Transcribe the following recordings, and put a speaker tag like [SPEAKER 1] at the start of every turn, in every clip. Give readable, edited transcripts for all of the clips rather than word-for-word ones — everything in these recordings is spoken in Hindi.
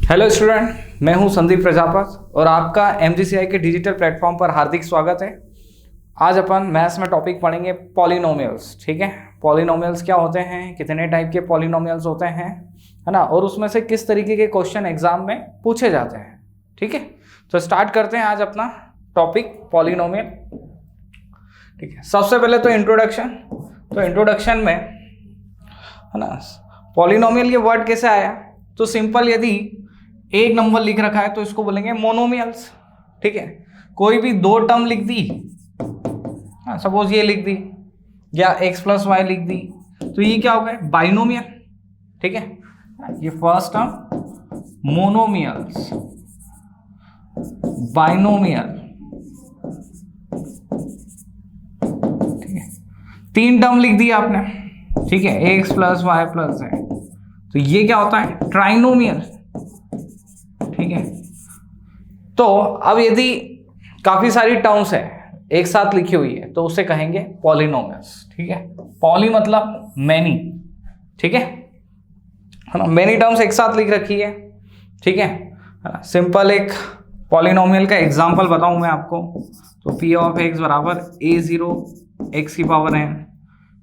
[SPEAKER 1] हेलो स्टूडेंट, मैं हूं संदीप प्रजापत और आपका MGCI के डिजिटल प्लेटफॉर्म पर हार्दिक स्वागत है। आज अपन मैथ्स में टॉपिक पढ़ेंगे पॉलिनोमियल्स। ठीक है, पॉलिनोमियल्स क्या होते हैं, कितने टाइप के पॉलिनोमियल्स होते हैं, है ना, और उसमें से किस तरीके के क्वेश्चन एग्जाम में पूछे जाते हैं। ठीक है, तो स्टार्ट करते हैं आज अपना टॉपिक पॉलिनोमियल। ठीक है, सबसे पहले तो इंट्रोडक्शन। तो इंट्रोडक्शन में, है ना, पॉलिनोमियल ये वर्ड कैसे आया। तो सिंपल, यदि एक नंबर लिख रखा है तो इसको बोलेंगे मोनोमियल्स। ठीक है, कोई भी दो टर्म लिख दी, सपोज ये लिख दी या x प्लस वाई लिख दी, तो ये क्या हो गया, बाइनोमियल। ठीक है, ये फर्स्ट टर्म मोनोमियल्स, बाइनोमियल। ठीक है, तीन टर्म लिख दी आपने, ठीक है, x plus y plus z, तो ये क्या होता है, ट्राइनोमियल। ठीक है, तो अब यदि काफी सारी टर्म्स है एक साथ लिखी हुई है तो उसे कहेंगे पॉलिनोमियल्स। ठीक है, पॉली मतलब मैनी। ठीक है ना, मैनी टर्म्स एक साथ लिख रखी है। ठीक है ना, सिंपल एक पॉलिनोमियल का एग्जांपल बताऊं मैं आपको, तो p ऑफ x बराबर a0 x की पावर n,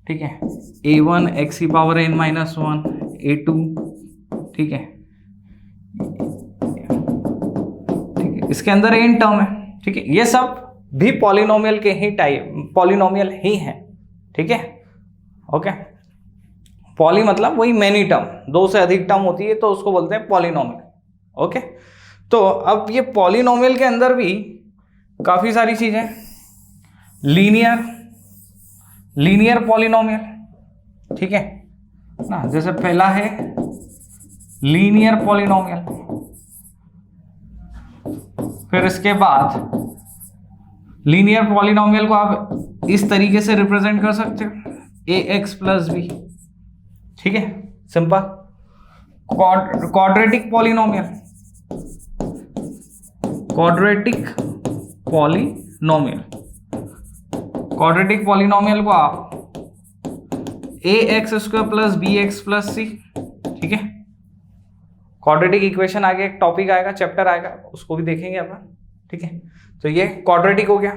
[SPEAKER 1] ठीक है, a1 x की पावर n माइनस 1, a2, ठीक है, इसके अंदर n टर्म है। ठीक है, ये सब भी पॉलिनोमियल के ही टाइप, पॉलिनोमियल ही हैं। ठीक है, ओके। पॉली मतलब वही मेनी टर्म, दो से अधिक टर्म होती है तो उसको बोलते हैं पॉलिनोमियल। ओके, तो अब ये पॉलिनोमियल के अंदर भी काफी सारी चीजें, लीनियर पॉलिनोमियल। ठीक है ना, जैसे पहला है लीनियर पॉलिनोमियल, फिर इसके बाद लीनियर पॉलिनोमियल को आप इस तरीके से रिप्रेजेंट कर सकते हो, ax प्लस बी। ठीक है, simple. Quadratic polynomial, quadratic polynomial को आप ax square plus bx plus c। ठीक है, क्वाड्रेटिक इक्वेशन आगे एक टॉपिक आएगा, चैप्टर आएगा, उसको भी देखेंगे अपन। ठीक है, तो ये क्वाड्रेटिक हो गया।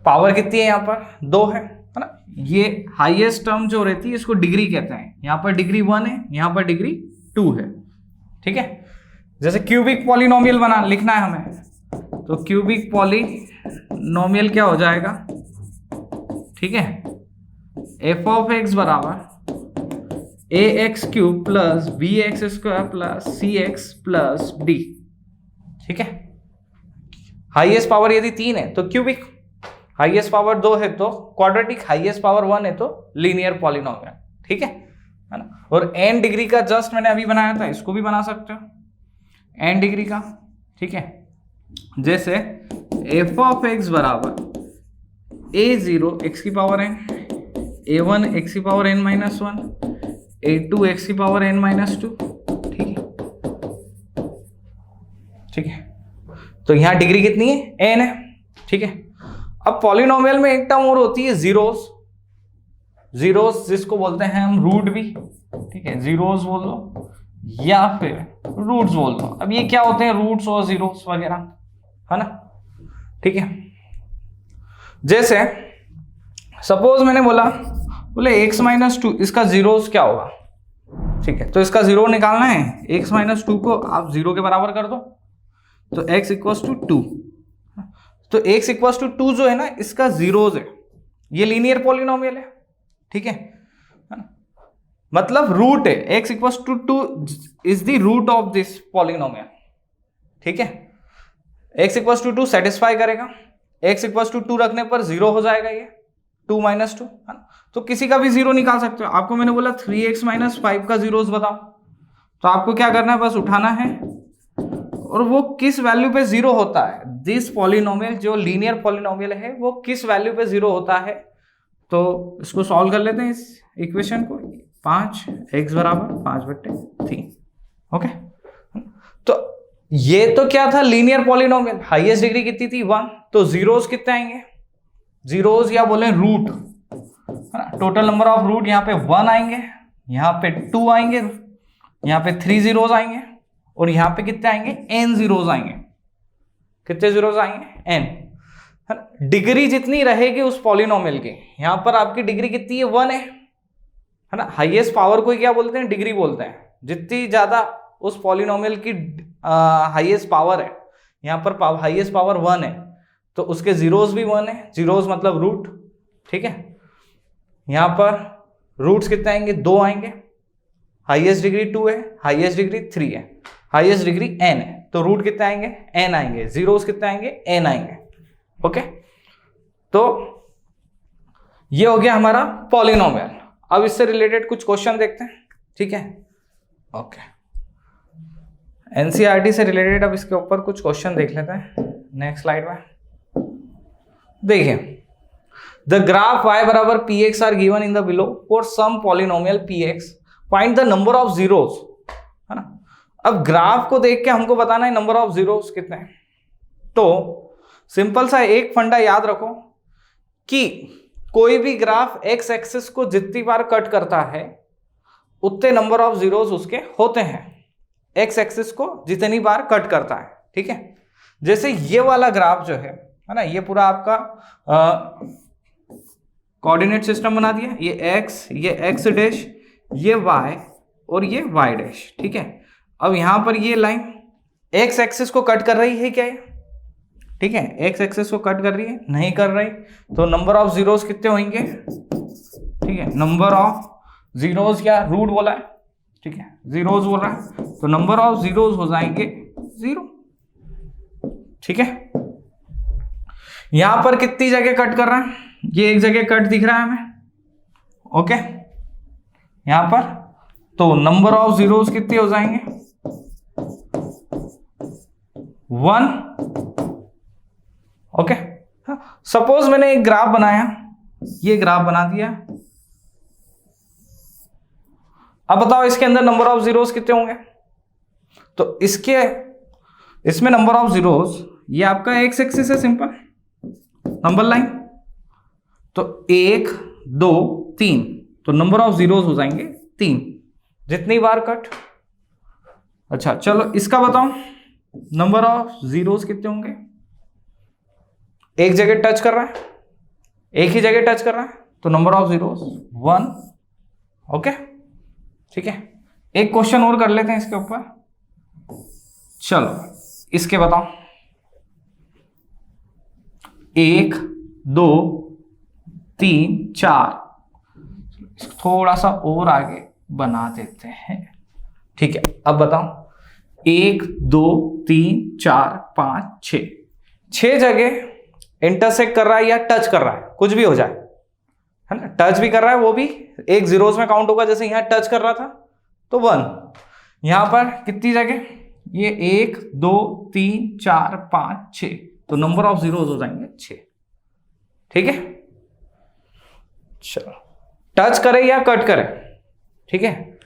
[SPEAKER 1] पावर कितनी है, यहाँ पर 2 है ना। ये हाईएस्ट टर्म जो रहती है इसको डिग्री कहते हैं। यहाँ पर डिग्री 1 है, यहाँ पर डिग्री 2 है। ठीक है, जैसे क्यूबिक पॉलिनोमियल लिखना है हमें, तो क्यूबिक पॉलिनोमियल क्या हो जाएगा, ठीक है, f ऑफ x बराबर ax cube plus bx square plus cx plus d। ठीक है, हाईएस्ट पावर यदि 3 है तो क्यूबिक, हाईएस्ट पावर 2 है तो क्वाड्रेटिक, हाईएस्ट पावर 1 है तो लीनियर पॉलिनोमियल। ठीक है ना, और n डिग्री का जस्ट मैंने अभी बनाया था, इसको भी बना सकते हो n डिग्री का। ठीक है, जैसे f ऑफ x बराबर a0 x की पावर n, a1 x की power n minus 1, a2 x की पावर n माइनस 2। ठीक है, ठीक है, तो यहां डिग्री कितनी है, n है। ठीक है, अब पॉलिनोमियल में एक टर्म और होती है जीरोस, जिसको बोलते हैं हम रूट भी। ठीक है, जीरोस बोल दो या फिर रूट्स बोल दो। अब ये क्या होते हैं, रूट्स और जीरोस वगैरह, है ना। ठीक है, जैसे सपोज मैंने बोले x माइनस 2, इसका जीरोस क्या होगा। ठीक है, तो इसका जीरो निकालना है, x माइनस 2 को आप जीरो के बराबर कर दो, तो x इक्वल्स टू 2। तो x इक्वल्स टू 2 जो है ना, इसका जीरोस है, ये लीनियर पॉलिनोमियल है। ठीक है, मतलब रूट है, x equals to 2 is the root of this polynomial. ठीक है, x इक्वल्स टू 2 सेटिस्फाई करेगा, x इक्वल्स टू 2 रखने पर जीरो हो जाएगा, ये 2 माइनस 2, है ना। तो किसी का भी जीरो निकाल सकते हो। आपको मैंने बोला 3x माइनस 5 का जीरोस बताओ, तो आपको क्या करना है, बस उठाना है, और वो किस वैल्यू पे जीरो होता है, दिस पॉलिनोमियल जो लीनियर पॉलिनोमियल है वो किस वैल्यू पे जीरो होता है। तो इसको सॉल्व कर लेते हैं, इस इक्वेशन को। 5x बराबर 5/3। ओके, तो ये तो क्या था, लीनियर पॉलिनोमियल, हाईएस्ट डिग्री कितनी थी, 1। तो जीरोस कितने आएंगे, जीरोस या बोले रूट, है ना, टोटल नंबर ऑफ रूट यहाँ पे 1 आएंगे, यहाँ पे 2 आएंगे, यहाँ पे 3 जीरोस आएंगे। और यहाँ पे कितने आएंगे, n जीरोज आएंगे। कितने जीरोज आएंगे, n, है ना। डिग्री जितनी रहेगी उस पॉलिनोमियल की, यहाँ पर आपकी डिग्री कितनी है, 1 है ना। हाईएस्ट पावर को क्या बोलते हैं, डिग्री बोलते हैं। जितनी ज्यादा उस पॉलिनोमियल की हाईएस्ट पावर है, यहाँ पर हाईएस्ट पावर 1 है, तो उसके जीरोज भी 1 है, जीरोज मतलब रूट, ठीक है। यहाँ पर रूट्स कितने आएंगे, 2 आएंगे। हाईएस्ट डिग्री 2 है, हाईएस्ट डिग्री 3 है, हाईएस्ट डिग्री n है, तो रूट कितने आएंगे, n आएंगे। जीरोस कितने आएंगे, n आएंगे। ओके, तो ये हो गया हमारा पॉलिनोमियल। अब इससे रिलेटेड कुछ क्वेश्चन देखते हैं, ठीक है। ओके, एनसीईआरटी से रिलेटेड अब इसके ऊपर कुछ क्वेश्चन देख लेते हैं नेक्स्ट स्लाइड में। देखिए, द ग्राफ y बराबर px are given in the below for some polynomial px, find the number of zeros, है ना। अब ग्राफ को देख के हमको बताना है नंबर ऑफ जीरोस कितने हैं। तो सिंपल सा एक फंडा याद रखो कि कोई भी ग्राफ एक्स एक्सिस को जितनी बार कट करता है उतने नंबर ऑफ जीरोस उसके होते हैं। एक्स एक्सिस को जितनी बार कट करता है, ठीक है। जैसे ये वाला ग्राफ जो है ना, ये पूरा आपका कोऑर्डिनेट सिस्टम बना दिया। ये एक्स डैश, ये वाई और ये वाई डैश, ठीक है। अब यहां पर ये लाइन एक्स एक्सिस को कट कर रही है क्या है, ठीक है। एक्स एक्सिस को कट कर रही है, नहीं कर रही, तो नंबर ऑफ जीरोस कितने होंगे, ठीक है। नंबर ऑफ जीरोस क्या, रूट बोला है, ठीक है, जीरोस बोल रहा है, तो नंबर ऑफ जीरोस हो जाएंगे 0, ठीक है। यहां पर कितनी जगह कट कर रहा है, ये एक जगह कट दिख रहा है हमें, ओके। यहां पर तो नंबर ऑफ जीरोस कितने हो जाएंगे, 1, ओके। सपोज मैंने एक ग्राफ बनाया, ये ग्राफ बना दिया। अब बताओ इसके अंदर नंबर ऑफ जीरोस कितने होंगे। तो इसमें नंबर ऑफ जीरोस, ये आपका एक्स एक्सिस है, सिंपल नंबर लाइन, तो 1 2 3, तो नंबर ऑफ जीरोस हो जाएंगे 3, जितनी बार कट। अच्छा चलो इसका बताओ, नंबर ऑफ जीरोस कितने होंगे। एक जगह टच कर रहा है, एक ही जगह टच कर रहा है, तो नंबर ऑफ जीरोस 1, ओके, ठीक है। एक क्वेश्चन और कर लेते हैं इसके ऊपर, चलो इसके बताओ। 1 2 3 4, थोड़ा सा और आगे बना देते हैं, ठीक है। अब बताओ 1 2 3 4 5 6 जगह इंटरसेक्ट कर रहा है या टच कर रहा है, कुछ भी हो जाए, है ना। टच भी कर रहा है, वो भी एक जीरोस में काउंट होगा, जैसे यहां टच कर रहा था तो 1। यहां पर कितनी जगह, ये 1 2 3 4 5 6, तो नंबर ऑफ जीरोस हो जाएंगे 6, ठीक है। चलो टच करे या कट करे, ठीक है।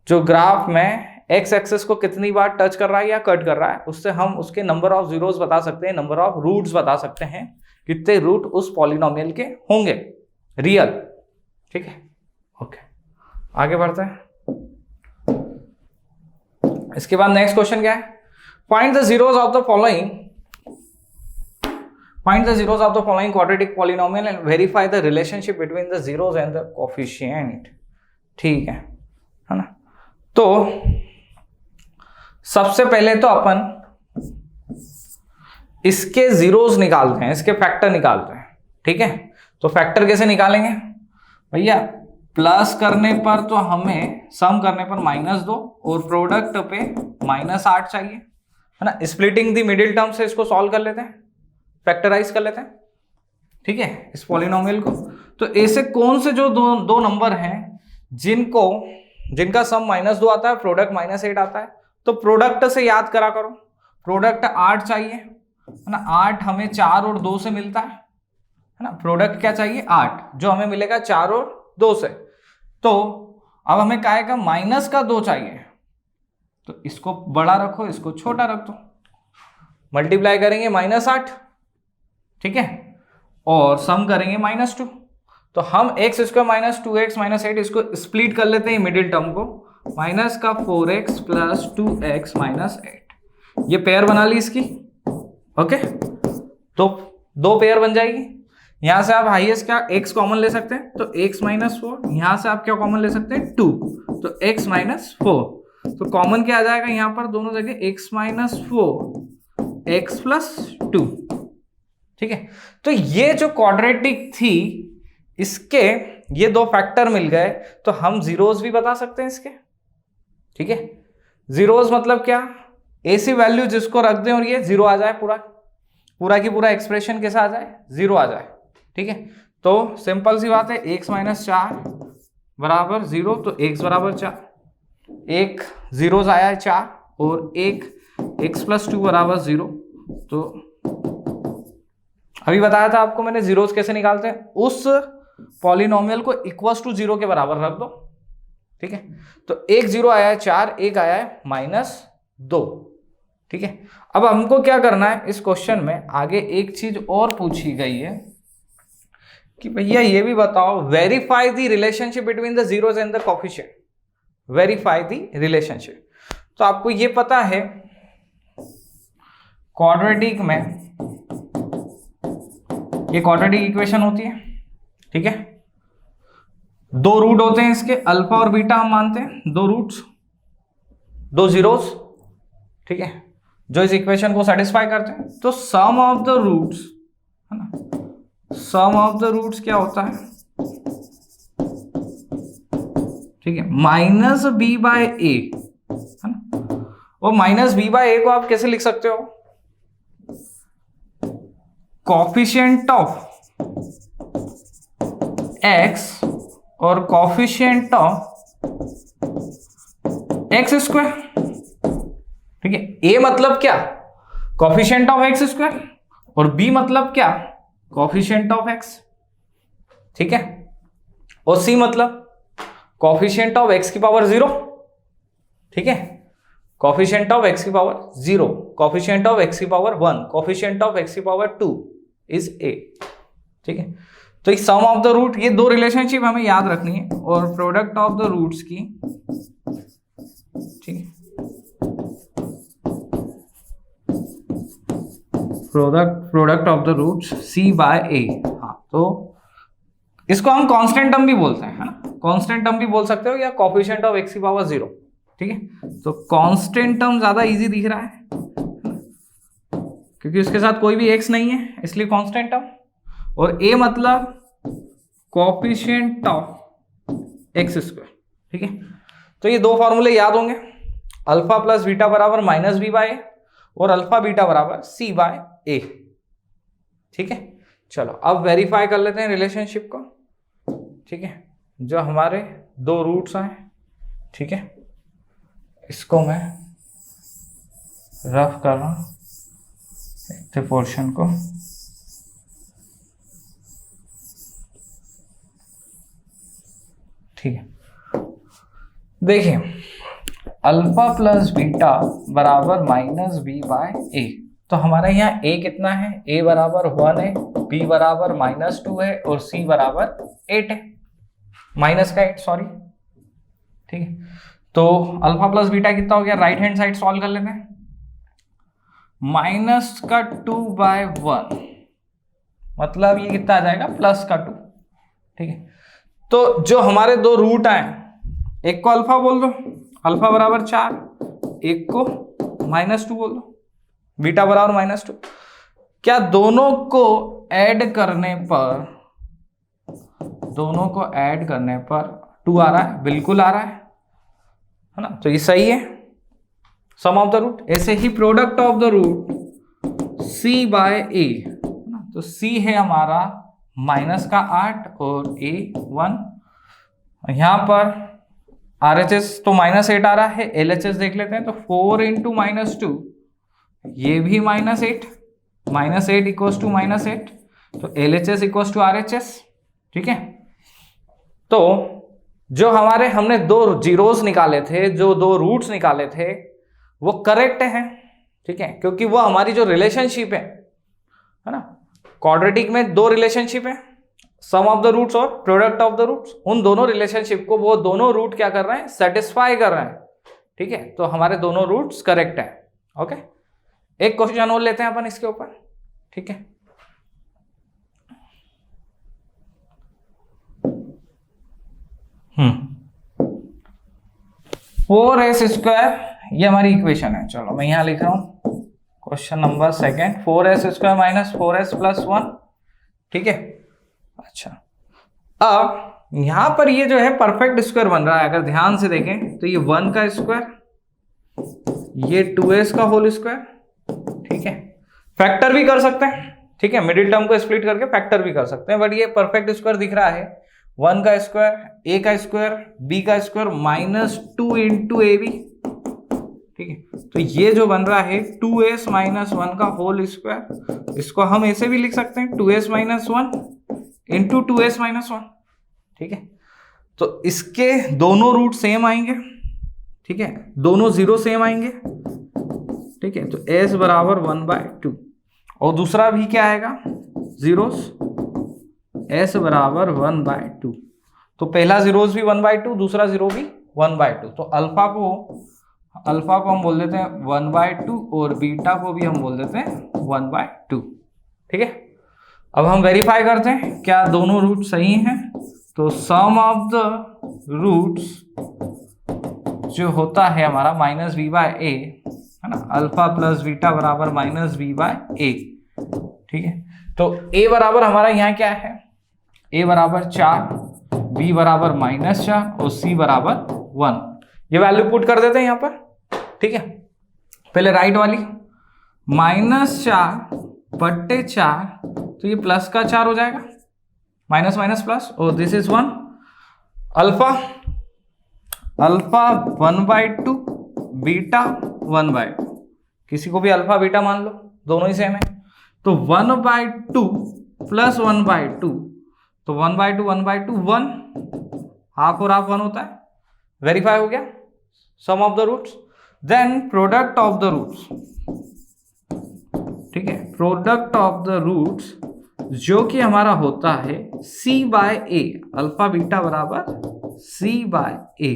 [SPEAKER 1] जो ग्राफ में एक्स एक्सिस को कितनी बार टच कर रहा है या कट कर रहा है, उससे हम उसके नंबर ऑफ जीरोस बता सकते हैं, नंबर ऑफ रूट्स बता सकते हैं, कितने रूट उस पॉलिनोमियल के होंगे रियल, ठीक है। ओके, आगे बढ़ते हैं। इसके बाद नेक्स्ट क्वेश्चन क्या है, find the zeros of the following, find the zeros of the following quadratic polynomial and verify the relationship between the zeros and the coefficient, ठीक है ना। तो सबसे पहले तो अपन इसके जीरोस निकालते हैं, इसके फैक्टर निकालते हैं, ठीक है। तो फैक्टर कैसे निकालेंगे भैया, प्लस करने पर तो हमें सम करने पर -2 और प्रोडक्ट पे -8 चाहिए, है ना। स्प्लिटिंग द मिडिल टर्म से इसको सॉल्व कर लेते हैं, फैक्टराइज कर लेते हैं, ठीक है, इस पॉलिनोमियल को। तो ऐसे कौन से जो दो नंबर हैं जिनका सम -2 आता है, प्रोडक्ट -8 आता है, तो प्रोडक्ट से याद करा करो। प्रोडक्ट 8 चाहिए, है ना। 8 हमें 4 और 2 से मिलता है ना। प्रोडक्ट क्या चाहिए, 8, जो हमें मिलेगा 4 और 2 से। तो अब हमें क्या का -2 चाहिए, तो इसको बड़ा रखो, इसको छोटा रख दो, मल्टीप्लाई करेंगे -8, ठीक है, और सम करेंगे -2। तो हम x² -2x -8 इसको स्प्लिट कर लेते हैं मिडिल टर्म को, माइनस का 4x प्लस 2x माइनस 8, ये पेयर बना ली इसकी। ओके, तो दो पेयर बन जाएगी। यहां से आप हाईएस्ट क्या x कॉमन ले सकते हैं, तो x माइनस 4, यहां से आप क्या कॉमन ले सकते हैं 2, तो x माइनस 4, तो कॉमन क्या आ जाएगा यहां पर दोनों जगह x माइनस 4 x प्लस 2। ठीक है, तो ये जो क्वाड्रेटिक थी इसके ये दो फैक्टर मिल गए, तो हम जीरोस भी बता सकते हैं इसके। ठीक है, जीरोस मतलब क्या, ऐसी वैल्यू जिसको रख दें और ये जीरो आ जाए, पूरा की पूरा एक्सप्रेशन कैसा आ जाए, जीरो आ जाए। ठीक है, तो सिंपल सी बात है, x माइनस 4 बराबर 0, तो x बराबर 4, एक जीरोस आया है 4 और एक x प्लस 2 बराबर 0। तो अभी बताया था आपको मैंने जीरोस कैसे निकालते हैं, उस पॉलिनोमियल को इक्वल्स टू 0 के बराबर रख दो। ठीक है, तो एक जीरो आया है 4, एक आया है -2। ठीक है, अब हमको क्या करना है इस क्वेश्चन में, आगे एक चीज और पूछी गई है कि भैया ये भी बताओ, verify the relationship between the zeros and the coefficient, verify the relationship. तो आपको ये पता है क्वाड्रेटिक में ये क्वाड्रेटिक इक्वेशन होती है। ठीक है, दो रूट होते हैं इसके, अल्फा और बीटा हम मानते हैं, दो रूट्स, दो जीरोस। ठीक है, जो इस इक्वेशन को सेटिस्फाई करते हैं। तो सम ऑफ द रूट्स है ना, सम ऑफ द रूट्स क्या होता है, ठीक है, माइनस बी बाय ए है ना। और माइनस बी बाय ए को आप कैसे लिख सकते हो, कोफिशिएंट ऑफ x और कोफिशिएंट ऑफ x स्क्वायर। ठीक है, a मतलब क्या, कोफिशिएंट ऑफ x स्क्वायर, और b मतलब क्या, कोफिशिएंट ऑफ x। ठीक है, और c मतलब कोफिशिएंट ऑफ x की पावर 0। ठीक है, कोफिशिएंट ऑफ x की पावर 0, कोफिशिएंट ऑफ x की पावर 1, कोफिशिएंट ऑफ x की पावर 2 इज a। ठीक है, तो सम ऑफ द रूट, ये दो रिलेशनशिप हमें याद रखनी है, और प्रोडक्ट ऑफ द रूट्स की, ठीक है, product of the roots c by a। हाँ, तो इसको हम कांस्टेंट टर्म भी बोलते हैं, है ना, कांस्टेंट टर्म भी बोल सकते हो, या कोफिशिएंट ऑफ x की पावर 0। ठीक है, तो कांस्टेंट टर्म ज्यादा इजी दिख रहा है क्योंकि उसके साथ कोई भी x नहीं है, इसलिए कांस्टेंट टर्म। और a मतलब कोफिशिएंट ऑफ x स्क्वायर। ठीक है, तो ये दो फॉर्मूले याद होंगे, अल्फा प्लस बीटा बराबर माइनस बी बाय ए, और अल्फा बीटा बराबर c बाय ए। ठीक है, चलो अब वेरीफाई कर लेते हैं रिलेशनशिप को। ठीक है, जो हमारे दो रूट्स आए, ठीक है, इसको मैं रफ कर रहा हूं पोर्शन को। ठीक है, देखिए अल्फा प्लस बीटा बराबर माइनस बी बाय ए, तो हमारे यहाँ a कितना है, a बराबर 1 है, b बराबर -2 है, और c बराबर 8 है, माइनस का 8 सॉरी। ठीक है, तो अल्फा प्लस बीटा कितना हो गया, राइट हैंड साइड सॉल्व कर लेते हैं, माइनस का 2/1 मतलब ये कितना आ जाएगा, प्लस का 2। ठीक है, तो जो हमारे दो रूट आए, एक को अल्फा बोल दो, अल्फा बराबर 4, एक को -2 बोल दो, बीटा बराबर -2। क्या दोनों को ऐड करने पर 2 आ रहा है, बिल्कुल आ रहा है ना, तो ये सही है, सम ऑफ द रूट। ऐसे ही product of the root c by a, तो c है हमारा माइनस का 8 और a 1, यहां पर RHS तो -8 आ रहा है, LHS देख लेते हैं, तो 4 इंटू -2 ये भी -8, -8 इक्वल्स टू -8, तो LHS इक्वल्स टू RHS। ठीक है, तो जो हमारे हमने दो जीरोस निकाले थे, जो दो रूट्स निकाले थे, वो करेक्ट है। ठीक है, क्योंकि वो हमारी जो रिलेशनशिप है ना, क्वाड्रेटिक में दो रिलेशनशिप है, सम ऑफ द रूट्स और प्रोडक्ट ऑफ द रूट्स, उन दोनों रिलेशनशिप को वो दोनों रूट क्या कर रहे हैं, सेटिस्फाई कर रहे हैं। ठीक है, तो हमारे दोनों रूट्स करेक्ट है। ओके, एक क्वेश्चन और लेते हैं अपन इसके ऊपर। ठीक है, फोर एस स्क्वायर, ये हमारी इक्वेशन है। चलो मैं यहां लिख रहा हूं question number second, 4s² minus 4s plus 1। ठीक है, अच्छा अब यहां पर ये जो है परफेक्ट स्क्वायर बन रहा है। अगर ध्यान से देखें तो ये 1 का स्क्वायर, ये 2s का होल स्क्वायर। ठीक है, फैक्टर भी कर सकते हैं। ठीक है, मिडिल टर्म को स्प्लिट करके फैक्टर भी कर सकते हैं, बट ये परफेक्ट स्क्वायर दिख रहा है। 1 का स्क्वायर, a का स्क्वायर, b का square minus 2 into A B. ठीक है, तो ये जो बन रहा है 2s माइनस 1 का होल स्क्वायर, इसको हम ऐसे भी लिख सकते हैं 2s minus 1 into 2s minus 1। ठीक है, तो इसके दोनों रूट सेम आएंगे। ठीक है, दोनों जीरो सेम आएंगे। ठीक है, तो s बराबर 1/2 और दूसरा भी क्या आएगा, जीरोस, s बराबर 1/2। तो पहला जीरोस भी 1/2, दूसरा जीरो भी 1/2। तो अल्फा को हम बोल देते हैं 1/2 और बीटा को भी हम बोल देते हैं 1/2। ठीक है, अब हम वेरीफाई करते हैं क्या दोनों रूट सही हैं। तो सम ऑफ द रूट्स जो होता है हमारा माइनस v/a, है ना, अल्फा प्लस बीटा बराबर माइनस v/a। ठीक है, तो a बराबर हमारा यहाँ क्या है, a बराबर 4, b बराबर -4 और c बराबर 1। ये वैल्यू पुट कर देते हैं यहाँ पर। ठीक है, पहले राइट वाली -4/4, तो ये प्लस का 4 हो जाएगा, माइनस माइनस प्लस, और दिस इज 1। अल्फा 1/2, बीटा 1/2, किसी को भी अल्फा बीटा मान लो, दोनों ही सेम है। तो 1/2 प्लस 1/2, तो 1/2 1/2 1, हाफ और हाफ 1 होता है। वेरीफाई हो गया sum of the roots. Then product of the roots. ठीक है, प्रोडक्ट ऑफ द रूट्स जो कि हमारा होता है c/a, अल्फा बीटा बराबर c/a।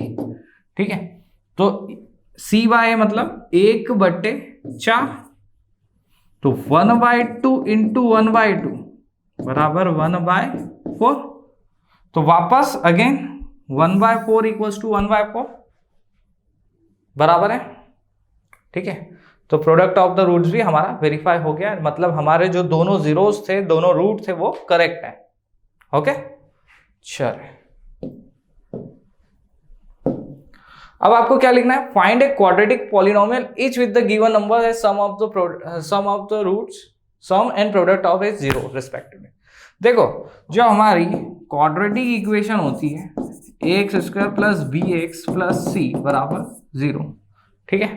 [SPEAKER 1] ठीक है, तो c/a मतलब 1/4, तो 1/2 इंटू 1/2 बराबर 1/4। तो वापस अगेन 1/4 इक्वल्स टू 1/4 बराबर है। ठीक है, तो प्रोडक्ट ऑफ द रूट्स भी हमारा वेरीफाई हो गया, मतलब हमारे जो दोनों जीरोस थे, दोनों रूट थे, वो करेक्ट है। ओके, चलिए अब आपको क्या लिखना है, find a quadratic polynomial each with the given number as sum of the roots, sum and product of is 0 respectively. देखो, जो हमारी क्वाड्रेटिक इक्वेशन होती है ax² plus bx plus c बराबर 0। ठीक है,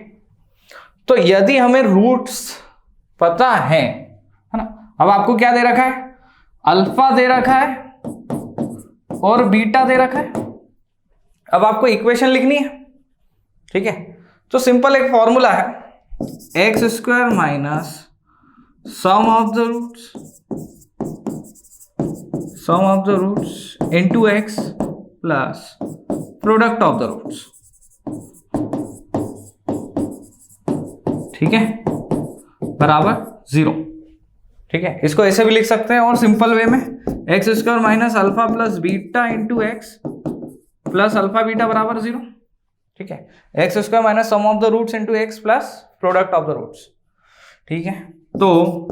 [SPEAKER 1] तो यदि हमें रूट्स पता है ना, अब आपको क्या दे रखा है, अल्फा दे रखा है और बीटा दे रखा है। अब आपको इक्वेशन लिखनी है। ठीक है, तो सिंपल एक फॉर्मूला है, x² minus sum of the roots into x plus product of the roots. ठीक है, बराबर 0। ठीक है, इसको ऐसे भी लिख सकते हैं और सिंपल वे में x² minus alpha plus beta into x plus alpha beta बराबर 0। ठीक है, x² minus sum of the roots into x plus product of the roots. ठीक है, तो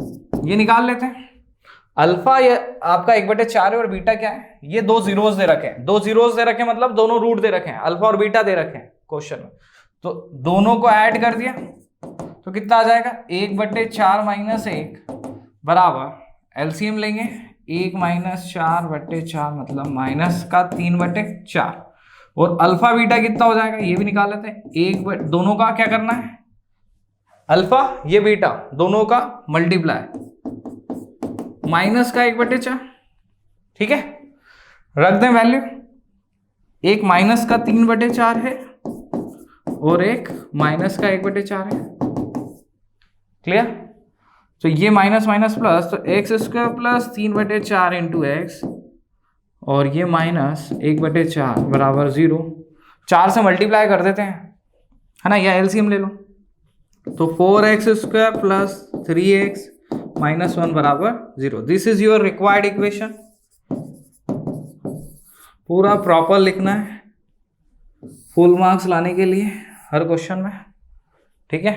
[SPEAKER 1] ये निकाल लेते हैं। अल्फा ये आपका 1/4 है और बीटा क्या है, ये दो जीरोस दे रखे हैं, दो जीरोस दे रखे हैं मतलब दोनों रूट दे रखे हैं, अल्फा और बीटा दे रखे हैं क्वेश्चन में। तो दोनों को ऐड कर दिया तो कितना आ जाएगा, 1/4 माइनस 1 बराबर एलसीएम लेंगे, 1 माइनस 4/4 मतलब माइनस का 3/4, और अल्फा बीटा कितना हो जाएगा ये भी निकाल लेते हैं। दोनों का क्या करना है, अल्फा ये बीटा दोनों का मल्टीप्लाई, माइनस का 1/4। ठीक है, रख दें वैल्यू, एक माइनस का 3/4 है और एक माइनस का 1/4 है। क्लियर, तो ये माइनस माइनस प्लस, तो x² प्लस 3/4 इंटू एक्स और ये -1/4 बराबर 0। 4 से मल्टीप्लाई कर देते हैं, है ना, या एलसीएम ले लो। तो 4x² प्लस 3x -1 बराबर 0। This is your required equation. पूरा प्रॉपर लिखना है फुल मार्क्स लाने के लिए हर क्वेश्चन में, ठीक है।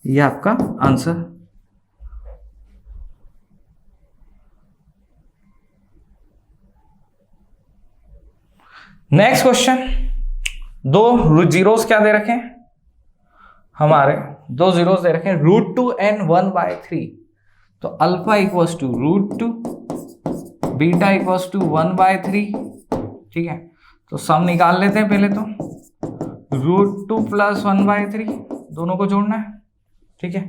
[SPEAKER 1] ये आपका आंसर। नेक्स्ट क्वेश्चन, दो जीरोस क्या दे रखे हैं हमारे, दो जीरोस दे रखे हैं √2 and 1/3। तो alpha equals to √2, beta equals to 1/3, ठीक है। तो सम निकाल लेते हैं पहले। तो √2 प्लस 1/3 दोनों को जोड़ना है, ठीक है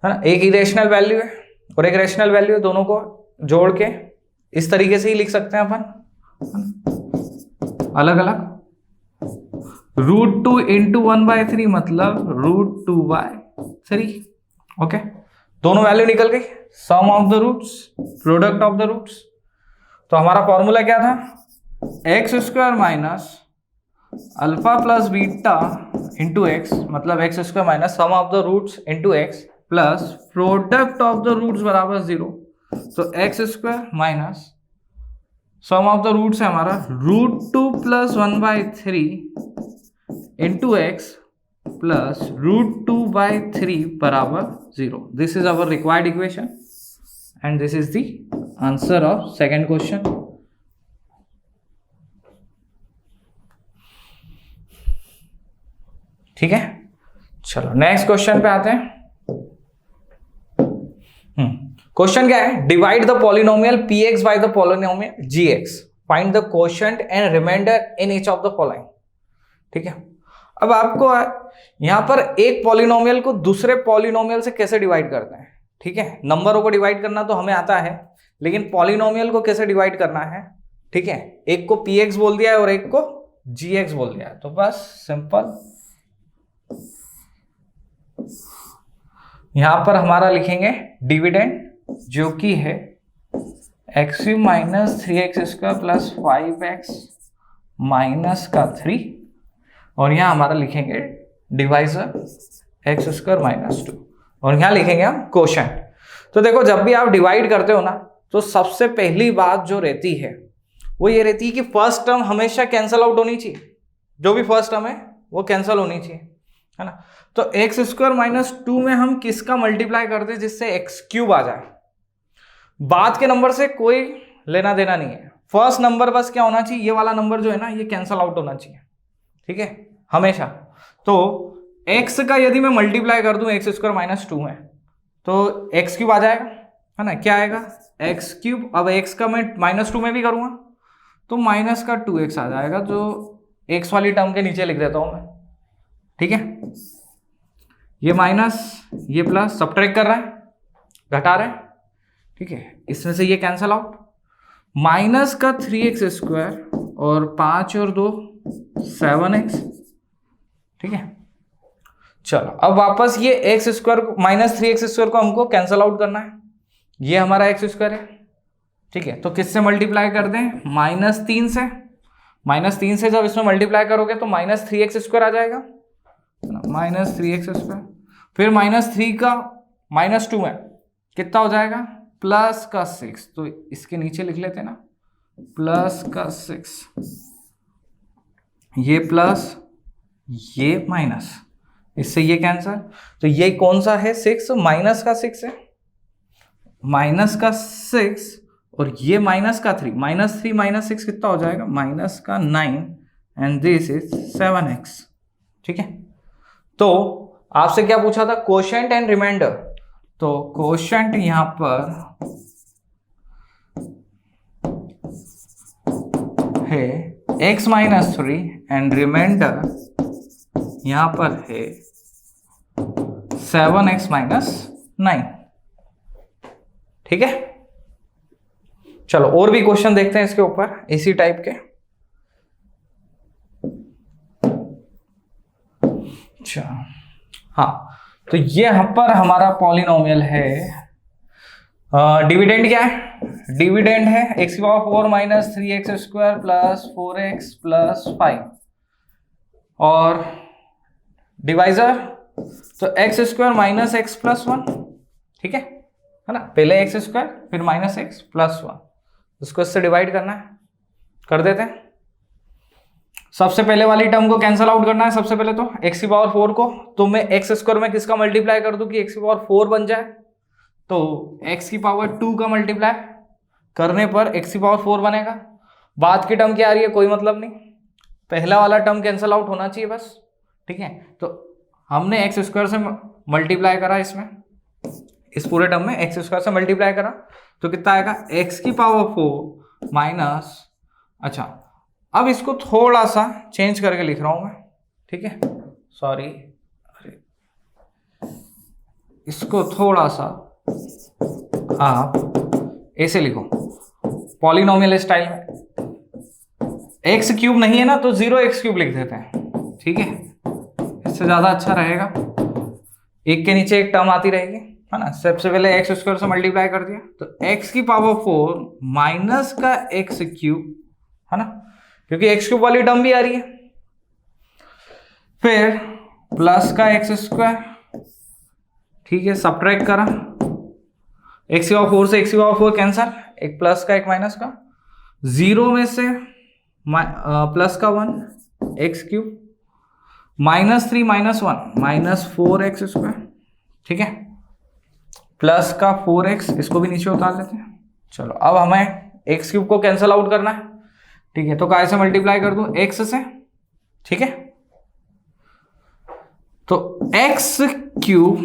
[SPEAKER 1] ना। एक इरेशनल वैल्यू है और एक रेशनल वैल्यू है, दोनों को जोड़ के इस तरीके से ही लिख सकते हैं अपन अलग अलग। √2 इंटू 1/3 मतलब √2/3, ओके। दोनों वैल्यू निकल गई, sum of the roots, product of the roots. तो हमारा फॉर्मूला क्या था, x² minus alpha plus beta into x, मतलब x² minus sum of the roots into x plus product of the roots बराबर 0। तो x² minus sum of the roots है हमारा √2 प्लस 1/3 इंटू एक्स प्लस √2/3 बराबर 0। This is our required equation and this is the answer of second question. ठीक है, चलो नेक्स्ट क्वेश्चन पे आते हैं। क्वेश्चन क्या है, divide the polynomial px by the polynomial gx, find the quotient and remainder in each of the following. ठीक है, अब आपको यहां पर एक पॉलिनोमियल को दूसरे पॉलिनोमियल से कैसे डिवाइड करते हैं। ठीक है, नंबरों को डिवाइड करना तो हमें आता है, लेकिन पॉलिनोमियल को कैसे डिवाइड करना है। ठीक है, एक को px बोल दिया है और एक को gx बोल दिया है, तो बस सिंपल यहां पर हमारा लिखेंगे डिविडेंड, जो कि है x³ minus 3x² plus 5x minus का 3, और यहां हमारा लिखेंगे डिवाइजर x² माइनस 2, और यहां लिखेंगे हम क्वोशिएंट। तो देखो, जब भी आप डिवाइड करते हो ना, तो सबसे पहली बात जो रहती है वो ये रहती है कि फर्स्ट टर्म हमेशा कैंसल आउट होनी चाहिए। जो भी फर्स्ट टर्म है वो कैंसल होनी चाहिए, है ना। तो x² माइनस 2 में हम किसका मल्टीप्लाई करते हैं जिससे x³ आ जाए। बाद के नंबर से कोई लेना देना नहीं है, फर्स्ट नंबर बस क्या होना चाहिए, ये वाला नंबर जो है ना ये कैंसल आउट होना चाहिए। ठीक है, हमेशा। तो x का यदि मैं मल्टीप्लाई कर दूं x² माइनस 2 में, तो x³ आ जाएगा, है ना। क्या आएगा, x³। अब x का मैं -2 में भी करूंगा तो माइनस का 2x आ जाएगा, जो x वाली टर्म के नीचे लिख देता हूं मैं। ठीक है, ये माइनस ये प्लस, सब्ट्रैक्ट कर रहा है, घटा रहे हैं। ठीक है, इसमें से ये कैंसल आउट, माइनस का 3x² और 5 और 2 7x। ठीक है, चलो अब वापस ये x² माइनस 3x² को हमको कैंसल आउट करना है। ये हमारा x² है। ठीक है, तो किससे मल्टीप्लाई कर दें, -3 से। -3 से जब इसमें मल्टीप्लाई करोगे तो -3x² आ जाएगा, -3x²। फिर -3 का -2 में कितना हो जाएगा, प्लस का 6। तो इसके नीचे लिख लेते हैं ना, प्लस का 6, ये प्लस ये माइनस, इससे ये कैंसर। तो ये कौन सा है, 6, माइनस का 6 है, माइनस का 6, और ये माइनस का 3, -3 -6 कितना हो जाएगा, माइनस का 9, एंड दिस इज 7x। ठीक है, तो आपसे क्या पूछा था, क्वोशिएंट एंड रिमाइंडर। तो क्वोशिएंट यहां पर है x माइनस 3 एंड रिमाइंडर यहां पर है 7x माइनस 9। ठीक है, चलो और भी क्वेश्चन देखते हैं इसके ऊपर इसी टाइप के। अच्छा हाँ, तो ये यहां पर हमारा पॉलिनोमियल है डिविडेंड क्या है? डिविडेंड है एक्स की power 4 minus 3x² plus 4x plus 5 और डिवाइजर तो x² माइनस x प्लस 1, ठीक है ना, पहले x² फिर माइनस x प्लस 1, उसको इससे डिवाइड करना है, कर देते हैं। सबसे पहले वाली टर्म को कैंसिल आउट करना है सबसे पहले, तो x की पावर 4 को तो मैं x² में किसका मल्टीप्लाई कर दूं कि x की पावर 4 बन जाए, तो x की पावर 2 का मल्टीप्लाई करने पर x की पावर 4 बनेगा। बाद की टर्म क्या आ रही है कोई मतलब नहीं, पहला वाला टर्म कैंसिल आउट होना चाहिए बस, ठीक है। तो हमने x² से मल्टीप्लाई करा, इसमें इस पूरे टर्म में x² से मल्टीप्लाई करा तो कितना आएगा, x की पावर 4 माइनस, अच्छा अब इसको थोड़ा सा चेंज करके लिख रहा हूं मैं, ठीक है, सॉरी, इसको थोड़ा सा आप ऐसे लिखो पॉलिनोमियल स्टाइल में, x³ नहीं है ना तो 0x³ लिख देते हैं, ठीक है, इससे ज्यादा अच्छा रहेगा, एक के नीचे एक टर्म आती रहेगी, है ना। सबसे पहले x² से मल्टीप्लाई कर दिया तो x की पावर 4 माइनस का x³ है ना, क्योंकि x³ वाली टर्म भी आ रही है, फिर प्लस का x², ठीक है, सब्ट्रैक्ट करा, x की पावर 4 से x की पावर 4 कैंसल, एक प्लस का एक माइनस का, 0 में से प्लस का 1 x³ minus 3 minus 1 minus 4x², ठीक है, प्लस का 4x, इसको भी नीचे उतार लेते हैं। चलो अब हमें x³ को कैंसिल आउट करना है, ठीक है, तो काय से मल्टीप्लाई कर दूं, x से, ठीक है, तो x³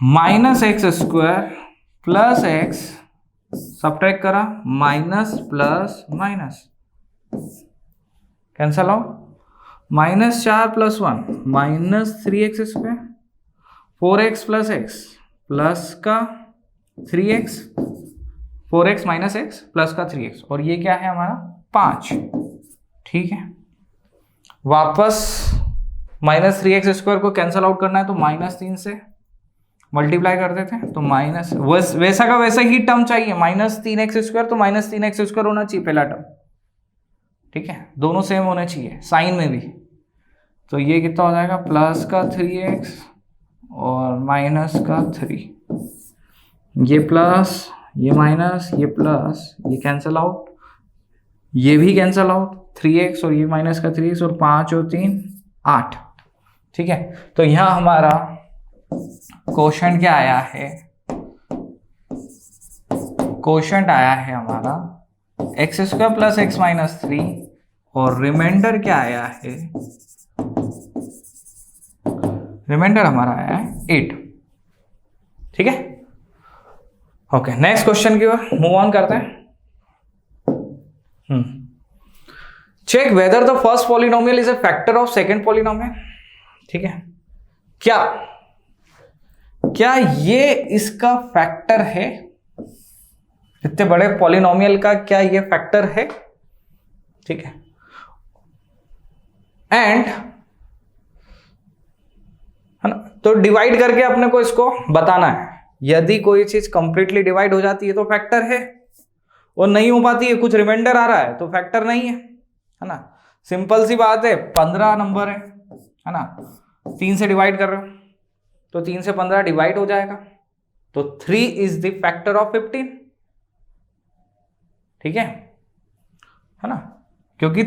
[SPEAKER 1] minus x² plus x, subtract करा, minus plus minus cancel out, minus 4 plus 1 minus 3x², 4x plus x plus का 3x, 4x minus x plus का 3x, और ये क्या है हमारा 5, ठीक है। वापस माइनस 3x² को कैंसिल आउट करना है तो माइनस 3 से मल्टीप्लाई कर देते हैं, तो माइनस वैसा का वैसा ही टर्म चाहिए, माइनस 3x² तो माइनस 3x² होना चाहिए पहला टर्म, ठीक है, दोनों सेम होने चाहिए साइन में भी, तो ये कितना हो जाएगा, प्लस का 3x और माइनस का 3, ये प्लस ये माइनस ये प्लस ये कैंसिल आउट, ये भी कैंसिल आउट, 3x और ये माइनस का 3x और 5 और 3 8, ठीक है। तो यहां हमारा क्वोशंट क्या आया है, क्वोशंट आया है हमारा x² प्लस x माइनस 3 और रिमाइंडर क्या आया है, रिमाइंडर हमारा आया है 8, ठीक है। ओके, नेक्स्ट क्वेश्चन की ओर मूव ऑन करते हैं। Check whether the first polynomial is a factor of second polynomial, ठीक है, क्या ये इसका फैक्टर है, इतने बड़े पॉलिनोमियल का क्या ये फैक्टर है, ठीक है, एंड है ना, तो डिवाइड करके अपने को इसको बताना है, यदि कोई चीज कंप्लीटली डिवाइड हो जाती है तो फैक्टर है, और नहीं हो पाती है, कुछ रिमाइंडर आ रहा है तो फैक्टर नहीं है ना, सिंपल सी बात है, 15 नंबर है ना, 3 से डिवाइड कर रहे हो तो 3 से 15 डिवाइड हो जाएगा, तो 3 इज द फैक्टर ऑफ 15, ठीक है ना, क्योंकि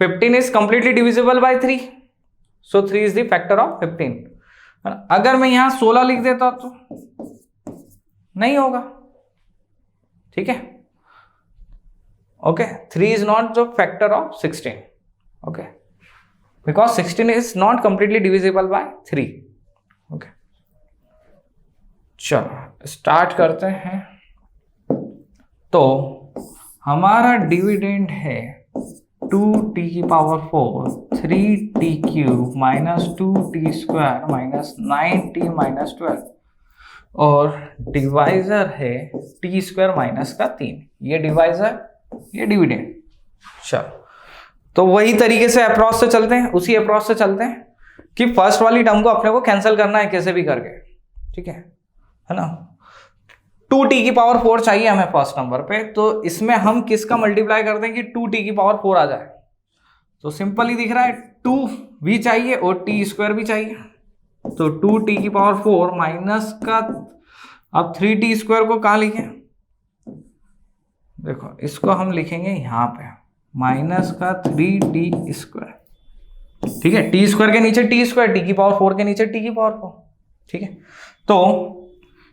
[SPEAKER 1] 15 is completely divisible by 3, so 3 is the factor of 15। अगर मैं यहां 16 लिख देता तो नहीं होगा, ठीक है, okay, 3 is not the factor of 16, okay, because 16 is not completely divisible by 3, okay. चलो स्टार्ट करते हैं, तो हमारा डिविडेंड है 2t की power 4 3t³ minus 2t² minus 9t minus 12, और डिवाइजर है t² माइनस का 3, ये डिवाइजर ये डिविडेंड। चलो तो वही तरीके से अप्रॉच से चलते हैं, उसी अप्रॉच से चलते हैं कि फर्स्ट वाली टर्म को अपने को कैंसिल करना है कैसे भी करके, ठीक है ना। 2t की पावर 4 चाहिए हमें फर्स्ट नंबर पे, तो इसमें हम किसका मल्टीप्लाई कर दें कि 2t की पावर 4 आ जाए। तो सिंपल ही दिख रहा है, 2 भी चाहिए और t स्क्वायर भी चाहिए, तो 2t की पावर 4 माइनस का, अब 3t स्क्वायर को कहाँ लिखें, देखो इसको हम लिखेंगे यहां पे माइनस का 3t स्क्वायर, ठीक है, टी स्क्वायर के नीचे टी स्क्वायर, टी की पावर 4 के नीचे टी की पावर 4, ठीक है। तो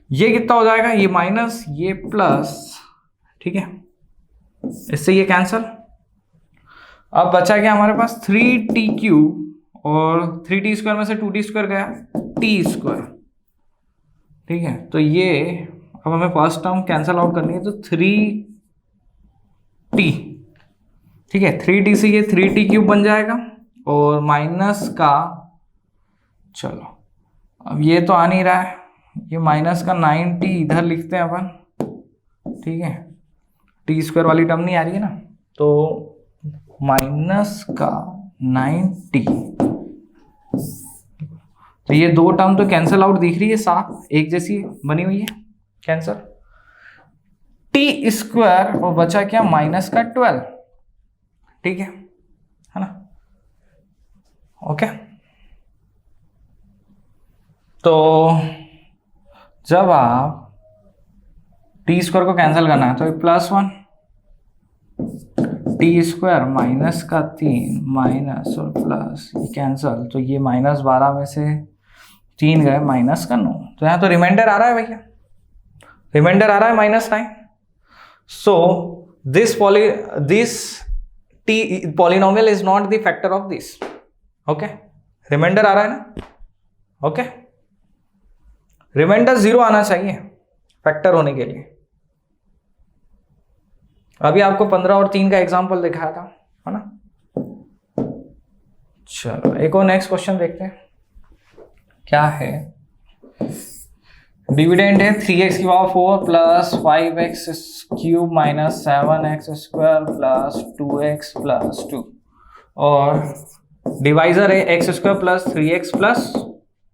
[SPEAKER 1] ये कितना हो जाएगा, ये माइनस ये प्लस, ठीक है, इससे ये कैंसल। अब बचा क्या हमारे पास 3t³ और 3t स्क्वायर में से 2t स्क्वायर गया टी स्क्वायर, ठीक है। तो ये अब हमें फर्स्ट टर्म कैंसल आउट करनी है, तो 3t, ठीक है, 3t से ये 3t³ बन जाएगा और माइनस का, चलो अब ये तो आ नहीं रहा है, ये माइनस का 9t इधर लिखते हैं अपन, ठीक है, टी स्क्वायर वाली टर्म नहीं आ रही है ना, तो माइनस का 9t, तो ये दो टर्म तो कैंसल आउट दिख रही है, साफ एक जैसी बनी हुई है, कैंसल, टी स्क्वायर और बचा क्या माइनस का 12, ठीक है ना, ओके। तो जब आप टी स्क्वायर को कैंसिल करना है तो +1 टी स्क्वायर माइनस का 3 माइनस और प्लस ये कैंसल, तो ये -12 में से 3 गए माइनस का 9, तो यहाँ तो रिमाइंडर आ रहा है भैया, रिमाइंडर आ रहा है -9। So this t polynomial is not the factor of this, okay, remainder आ रहा है ना, ओके, रिमाइंडर 0 आना चाहिए फैक्टर होने के लिए। अभी आपको 15 और 3 का एग्जांपल दिखाया था, है ना। चलो एक और नेक्स्ट क्वेश्चन देखते हैं क्या है। डिविडेंड है 3x की power 4 plus 5x³ minus 7x² plus 2x plus 2, और डिवाइजर है x² plus 3x plus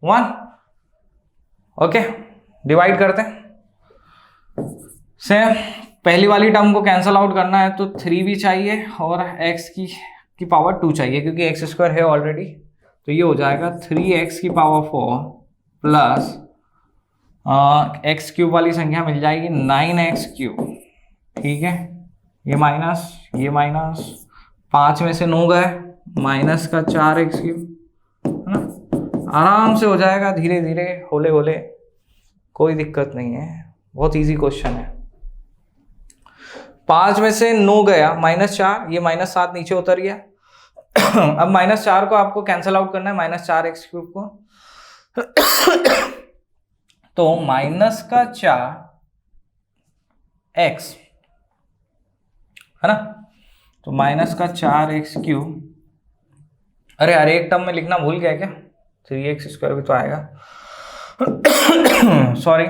[SPEAKER 1] 1, okay. Divide करते हैं, सेम पहली वाली टर्म को कैंसल आउट करना है तो 3 भी चाहिए और x की पावर 2 चाहिए, क्योंकि x² है ऑलरेडी, तो ये हो जाएगा 3x की पावर 4 प्लस x³ वाली संख्या मिल जाएगी 9x³, ठीक है, ये माइनस 5 में से 9 गए माइनस का 4x³, है ना, आराम से हो जाएगा, धीरे धीरे होले होले, कोई दिक्कत नहीं है, बहुत इजी क्वेश्चन है। 5 में से 9 गया -4, ये -7 नीचे उतर गया। अब -4 को आपको कैंसल आउट करना है, -4x³ को, तो माइनस का 4x, है ना, तो माइनस का 4x³, अरे एक टर्म में लिखना भूल गया क्या, 3x² भी तो आएगा, सॉरी,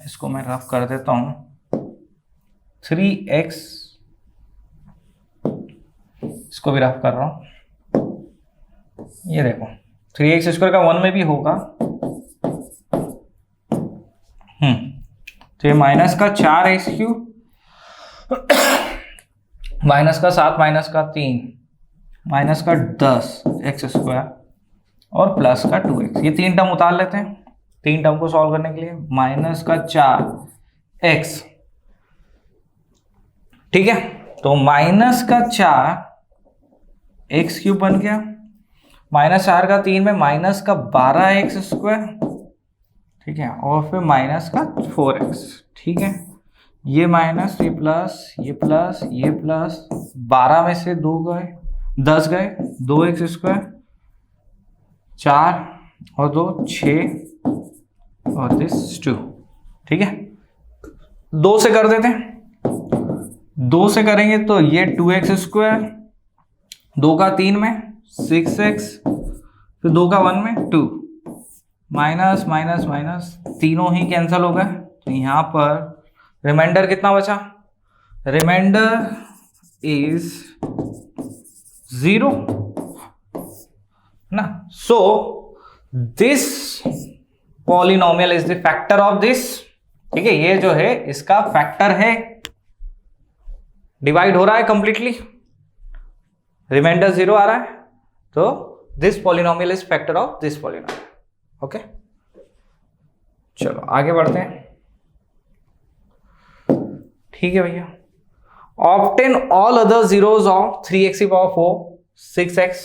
[SPEAKER 1] इसको मैं रफ कर देता हूं, 3x, इसको भी रफ कर रहा हूं, ये देखो 3x² का 1 में भी होगा, तो ये माइनस का 4x³ माइनस का 7 माइनस का 3 माइनस का 10x² और प्लस का 2x, ये 3 टर्म उतार लेते हैं, 3 टर्म को सॉल्व करने के लिए, माइनस का 4x, ठीक है, तो माइनस का 4x³ बन गया, -4 का 3 में माइनस का 12x², ठीक है, और फिर माइनस का 4x, ठीक है, ये माइनस, ये प्लस, ये प्लस, ये प्लस, 12 में से 2 गए 10 गए, 2x², 4 और 2 6 और दिस 2, ठीक है, 2 से कर देते हैं, 2 से करेंगे तो ये 2x², 2 का 3 में 6x, फिर 2 का 1 में 2, माइनस माइनस माइनस, तीनों ही कैंसिल हो गए, तो यहाँ पर रिमाइंडर कितना बचा, रिमाइंडर इज 0 ना, so this polynomial is the factor of this ठीक है, ये जो है इसका फैक्टर है, डिवाइड हो रहा है कंप्लीटली, रिमाइंडर 0 आ रहा है, तो this polynomial is factor of this polynomial. Okay, चलो आगे बढ़ते हैं। ठीक है भैया, obtain all other zeros of 3x⁴ 6x,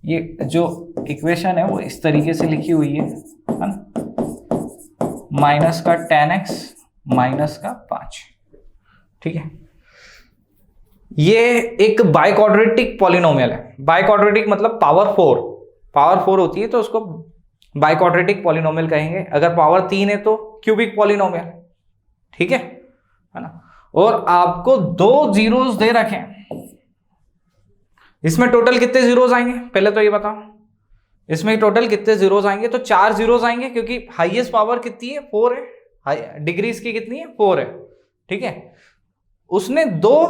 [SPEAKER 1] ये जो इक्वेशन है वो इस तरीके से लिखी हुई है ना, माइनस का 10x माइनस का 5। ठीक है, ये एक बाइक्वाड्रेटिक पॉलिनोमियल है। बाइक्वाड्रेटिक मतलब पावर 4 होती है तो उसको बाइक्वाड्रेटिक पॉलिनोमियल कहेंगे। अगर पावर 3 है तो क्यूबिक पॉलिनोमियल। ठीक है ना, और आपको 2 जीरोस दे रखे हैं, इसमें टोटल कितने जीरोस आएंगे पहले तो ये बताओ, इसमें टोटल कितने जीरोस आएंगे? तो 4 जीरोस आएंगे, क्योंकि हाईएस्ट पावर कितनी है? 4 है, डिग्रीज की कितनी है? 4 है। ठीक है, उसने 2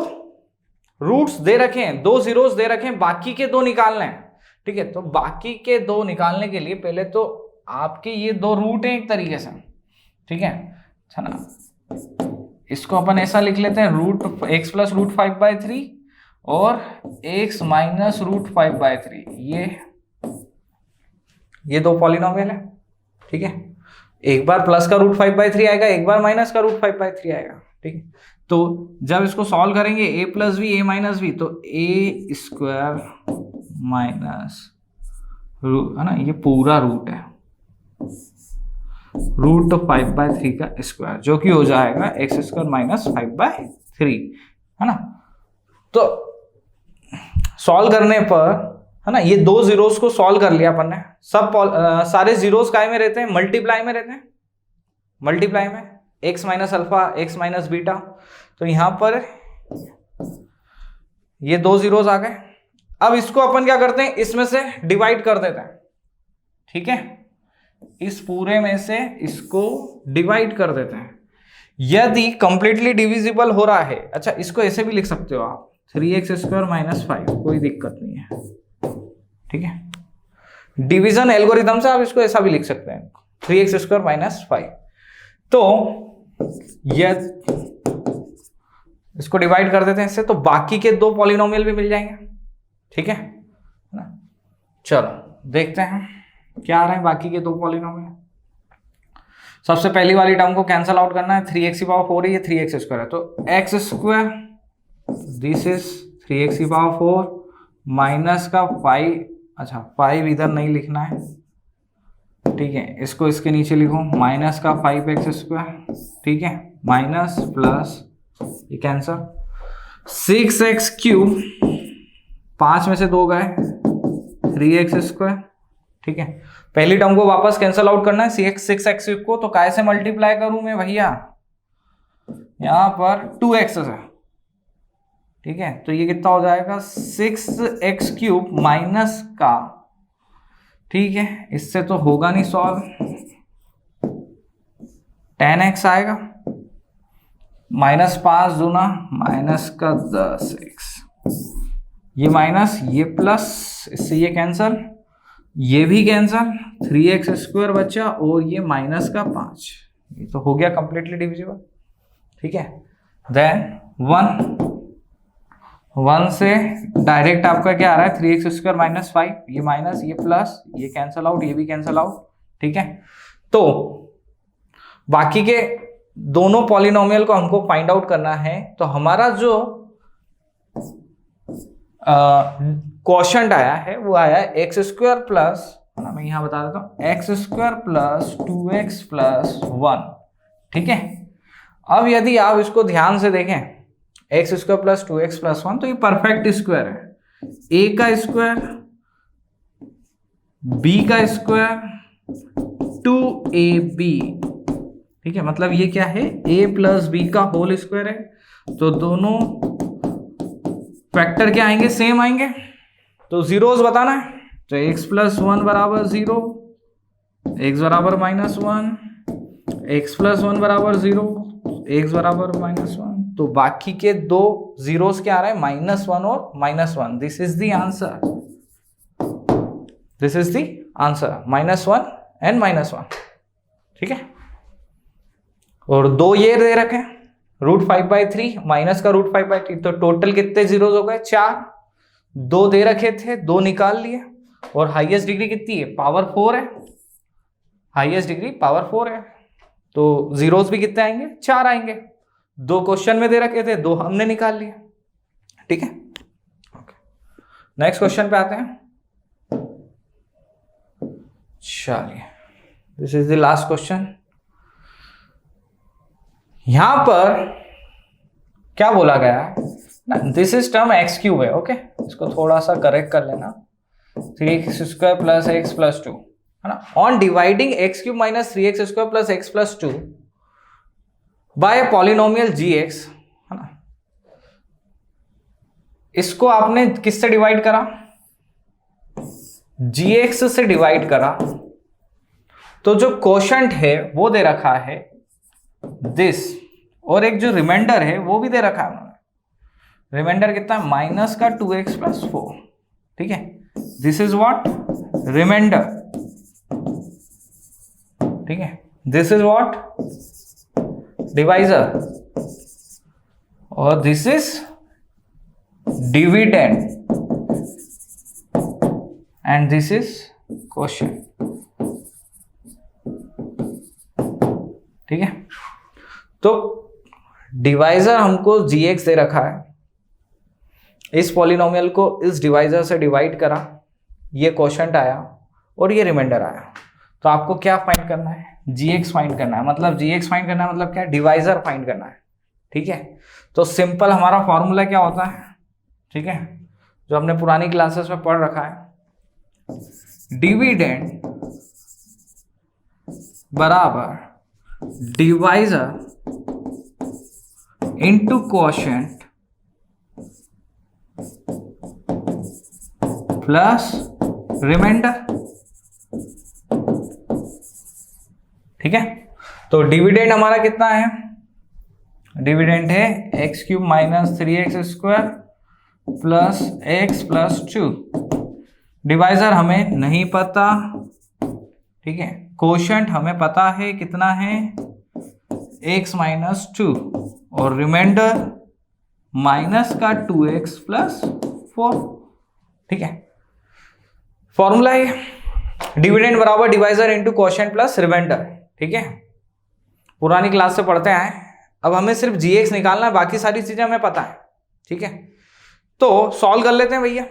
[SPEAKER 1] रूट्स दे रखे हैं, 2 जीरोस दे रखे हैं, बाकी के 2 निकालने हैं। ठीक है, तो बाकी के 2 निकालने के लिए पहले तो आपके ये 2 रूट हैं एक तरीके से। ठीक है, अच्छा ना, इसको अपन ऐसा लिख लेते हैं, x + √5/3 और x - √5/3, ये 2 पॉलिनोमियल है। ठीक है, एक बार प्लस का √5/3 आएगा, एक बार माइनस का √5/3 आएगा। ठीक है, तो जब इसको सॉल्व करेंगे a + v a - v, तो a² माइनस है ना, ये पूरा रूट है √5/3 का स्क्वायर, जो कि हो जाएगा x² - 5/3, है ना। तो सॉल्व करने पर, है ना, ये 2 जीरोस को सॉल्व कर लिया अपन ने। सब सारे जीरोस काय में रहते हैं? मल्टीप्लाई में रहते हैं, मल्टीप्लाई में x - अल्फा x - बीटा। तो यहां पर ये 2 जीरोस आ गए। अब इसको अपन क्या करते हैं, इसमें से डिवाइड कर देते हैं। ठीक है, इस पूरे में से इसको डिवाइड कर देते हैं। यदि कंप्लीटली डिविजिबल हो रहा है, अच्छा इसको ऐसे भी लिख सकते हो आप, 3x² - 5, कोई दिक्कत नहीं है। ठीक है, डिवीजन एल्गोरिथम से आप इसको ऐसा भी लिख सकते हैं, 3x² - 5। तो यदि इसको डिवाइड कर देते हैं इससे, तो बाकी के 2 पॉलिनोमियल भी मिल जाएंगे। ठीक है ना, चलो देखते हैं क्या आ रहा है बाकी के 2 पॉलिनोमियल। सबसे पहली वाली टर्म को कैंसल आउट करना है, 3x⁴ है, ये 3x² है, तो x², this is 3x⁴ minus का 5, अच्छा 5 इधर नहीं लिखना है। ठीक है, इसको इसके नीचे लिखो, माइनस का 5x²। ठीक है, माइनस प्लस, ये कैंसल, 6x³, 5 में से 2 गए, 3x²। ठीक है, पहली टर्म को वापस कैंसल आउट करना है, 6x³ को, तो काय से मल्टीप्लाई करूं मैं भैया? यहां पर 2x है। ठीक है, तो ये कितना हो जाएगा? 6x³ माइनस का, ठीक है, इससे तो होगा नहीं सॉल्व, 10x आएगा, -5 दूना माइनस का 10x, ये माइनस, ये प्लस, इससे ये कैंसल, ये भी कैंसल, 3x² बचा, और ये माइनस का 5, ये तो हो गया कंप्लीटली डिविजिबल। ठीक है, देन 1 से डायरेक्ट आपका क्या आ रहा है? 3x² - 5, ये माइनस, ये प्लस, ये कैंसल आउट, ये भी कैंसल आउट। ठीक है, तो बाकी के दोनों पॉलिनोमियल को हमको फाइंड आउट करना है। तो हमारा जो क्वोशंट आया है वो आया है x² प्लस, मैं यहां बता देता हूं, x² प्लस 2x प्लस 1। ठीक है, अब यदि आप इसको ध्यान से देखें, x² प्लस 2x प्लस 1, तो ये परफेक्ट स्क्वायर है। a का स्क्वायर, b का स्क्वायर, 2ab। ठीक है, मतलब ये क्या है? a प्लस b का होल स्क्वायर है। तो दोनों फैक्टर क्या आएंगे? सेम आएंगे। तो जीरोस बताना है, तो x + 1 = 0, x = -1, x + 1 = 0, x = -1। तो बाकी के 2 जीरोस क्या आ रहा है? -1 और -1। This is the answer, this is the answer, -1 and -1। ठीक है, और 2 ये दे रखे हैं, √5/3 माइनस का √5/3, तो टोटल कितने जीरोज हो गए? 4। 2 दे रखे थे, 2 निकाल लिए। और हाईएस्ट डिग्री कितनी है? पावर 4 है, हाईएस्ट डिग्री पावर 4 है, तो जीरोज भी कितने आएंगे? 4 आएंगे। 2 क्वेश्चन में दे रखे थे, 2 हमने निकाल लिए। ठीक है, नेक्स्ट क्वेश्चन पे आते हैं। चलिए, this is the last question. यहां पर क्या बोला गया है ना, दिस इज टर्म x³ है। ओके, इसको थोड़ा सा करेक्ट कर लेना, 3x² + x + 2 है ना। On dividing x³ - 3x² + x + 2 by polynomial gx है ना, इसको आपने किससे डिवाइड करा? gx से डिवाइड करा, तो जो क्वोशंट है वो दे रखा है दिस, और एक जो रिमाइंडर है वो भी दे रखा है उन्होंने। रिमाइंडर कितना है? माइनस का 2x + 4। ठीक है, दिस इज व्हाट? रिमाइंडर। ठीक है, दिस इज व्हाट? डिवाइजर। और this is dividend and this is quotient. ठीक है, तो डिवाइजर हमको gx दे रखा है, इस पॉलिनोमियल को इस डिवाइजर से डिवाइड करा, ये क्वोशंट आया और ये रिमाइंडर आया। तो आपको क्या फाइंड करना है? gx फाइंड करना है। मतलब gx फाइंड करना है मतलब क्या? डिवाइजर फाइंड करना है। ठीक है, तो सिंपल हमारा फॉर्मूला क्या होता है? ठीक है, जो हमने पुरानी क्लासेस में पढ़ रखा है, डिविडेंड बराबर divisor into quotient plus remainder. ठीक है, तो डिविडेंड हमारा कितना है? डिविडेंड है x³ - 3x² + x + 2। डिवाइजर हमें नहीं पता। ठीक है, क्वोशंट हमें पता है कितना है? x - 2, और रिमाइंडर माइनस का 2x + 4। ठीक है, फॉर्मूला है डिविडेंड बराबर divisor into quotient plus remainder. ठीक है, पुरानी क्लास से पढ़ते आए। अब हमें सिर्फ gx निकालना है, बाकी सारी चीजें हमें पता है। ठीक है, तो सॉल्व कर लेते हैं भैया।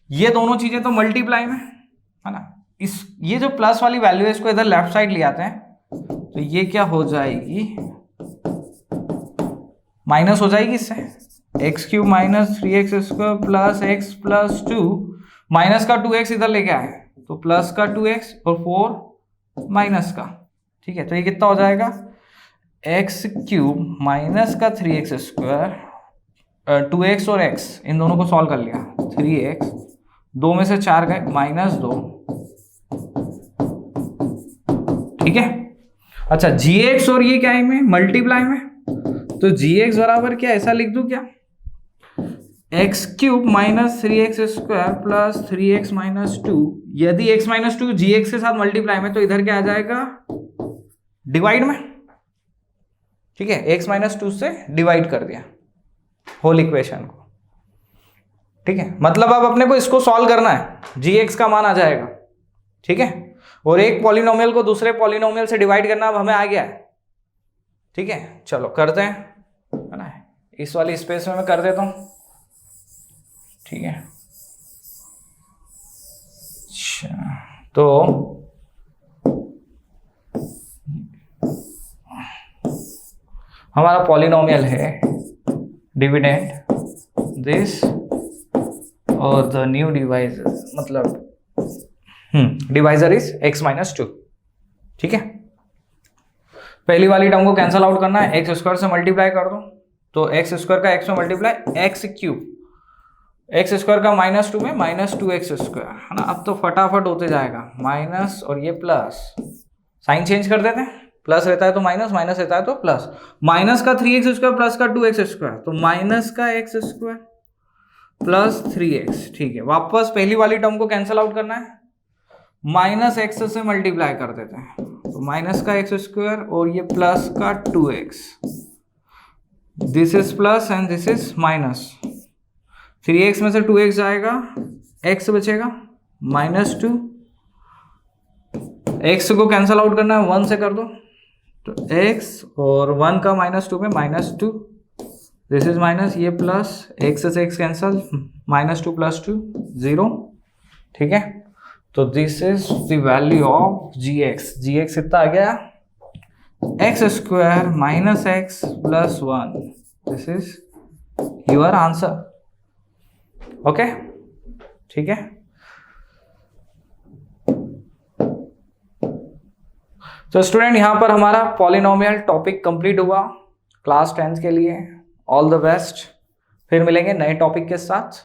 [SPEAKER 1] ये दोनों चीजें तो मल्टीप्लाई में है ना, ये जो प्लस वाली वैल्यू है इसको इधर लेफ्ट साइड ले आते हैं, तो ये क्या हो जाएगी? माइनस हो जाएगी इससे, x³ - 3x² + x + 2, माइनस का 2x इधर लेके आए तो प्लस का 2x और 4 माइनस का। ठीक है, तो ये कितना हो जाएगा? x³ - का 3x², 2x और x इन दोनों को सॉल्व कर लिया, 3x, 2 में से 4 गए, -2। ठीक है, अच्छा gx और ये क्या है में? मल्टीप्लाई में, तो gx बराबर क्या? ऐसा लिख दूं क्या? x³ - 3x² + 3x - 2। यदि x - 2 gx के साथ मल्टीप्लाई में, तो इधर क्या आ जाएगा? डिवाइड में। ठीक है, x - 2 से डिवाइड कर दिया होल इक्वेशन को। ठीक है, मतलब अब अपने को इसको सॉल्व करना है, gx का मान आ जाएगा। ठीक है, और एक पॉलिनोमियल को दूसरे पॉलिनोमियल से डिवाइड करना अब हमें आ गया है। ठीक है, चलो करते हैं, है ना। इस वाली स्पेस में मैं कर देता हूं। ठीक है, अच्छा, तो हमारा पॉलिनोमियल है डिविडेंड दिस और द न्यू डिवाइजर, मतलब डिवाइजर इज x - 2। ठीक है, पहली वाली टर्म को कैंसल आउट करना है, x² से मल्टीप्लाई कर दो, तो x² का x में मल्टीप्लाई, x³ x² का -2 में -2x² है ना। अब तो फटाफट होते जाएगा, माइनस और ये प्लस, साइन चेंज कर देते हैं, प्लस रहता है तो माइनस, माइनस रहता है तो प्लस, माइनस का 3x² प्लस का 2x², तो माइनस का x² प्लस 3x। ठीक है, वापस पहली वाली टर्म को कैंसिल आउट करना है, -x से मल्टीप्लाई कर देते हैं, तो माइनस का एक्स स्क्वायर और ये प्लस का 2x, this is plus and this is minus, 3x में से 2x जाएगा, x बचेगा -2, x को कैंसल आउट करना है 1 से कर दो, तो x और 1 का -2 में -2, दिस इज माइनस, ये प्लस, x से x कैंसल, -2 + 2 0, ठीक है। तो this is the value of gx, gx कितना आ गया, x square minus x plus 1, this is your answer, okay, ठीक है। तो स्टूडेंट यहाँ पर हमारा पॉलिनोमियल टॉपिक कंप्लीट हुआ क्लास 10th के लिए। ऑल द बेस्ट, फिर मिलेंगे नए टॉपिक के साथ।